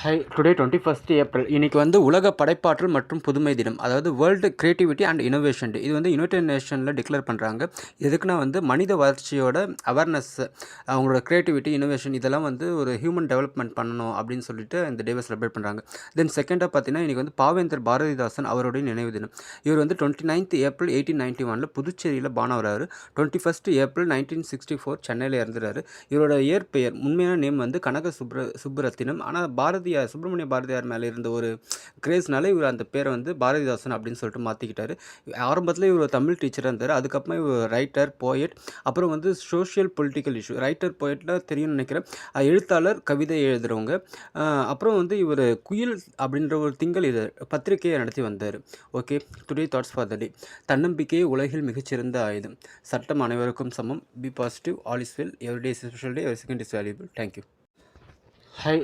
High today 21st April இன்னைக்கு வந்து உலக படைப்பாற்றல் மற்றும் புதுமை தினம். அதாவது வேர்ல்டு கிரியேட்டிவிட்டி அண்ட் இனோவேஷன் டே. இது வந்து யுனைடெட் நேஷனில் டிக்ளேர் பண்ணுறாங்க. எதுக்குன்னா வந்து மனித வளர்ச்சியோட அவேர்னஸ், அவங்களோட கிரியேட்டிவிட்டி இனோவேஷன் இதெல்லாம் வந்து ஒரு ஹியூமன் டெவலப்மெண்ட் பண்ணணும் அப்படின்னு சொல்லிட்டு இந்த டேவை செலிப்ரேட் பண்ணுறாங்க. தென் செகண்டாக பார்த்தீங்கன்னா இன்றைக்கி வந்து பாவேந்தர் பாரதிதாசன் அவருடைய நினைவு தினம். இவர் வந்து 29th ஏப்ரல் 1891 புதுச்சேரியில் பானவராரு. 21st ஏப்ரல் 1964 சென்னையில் இறந்துறாரு. இவரோட இயற்பெயர் உண்மையான நேம் வந்து கனக சுப்புரத்தினம். ஆனால் சுப்பிரமணிய பாரதியார் மேலே இருந்த ஒரு கிரேஸ்னால இவர் அந்த பேரை வந்து பாரதிதாசன் அப்படின்னு சொல்லிட்டு மாற்றிக்கிட்டாரு. ஆரம்பத்தில் இவர் தமிழ் டீச்சராக இருந்தார். அதுக்கப்புறமா இவர் ரைட்டர், போயட், அப்புறம் வந்து சோஷியல் பொலிட்டிக்கல் இஷ்யூ. ரைட்டர், போயட்டில் தெரியும்னு நினைக்கிறேன். எழுத்தாளர், கவிதை எழுதுகிறவங்க. அப்புறம் வந்து இவர் குயில் அப்படின்ற ஒரு திங்கள் இது பத்திரிகையை நடத்தி வந்தார். Okay, today thoughts for the day. தன்னம்பிக்கையே உலகில் மிகச்சிறந்த ஆயுதம். சட்டம் அனைவருக்கும் சமம். Be positive, all is well, every day is special day, every second is valuable. Thank you. High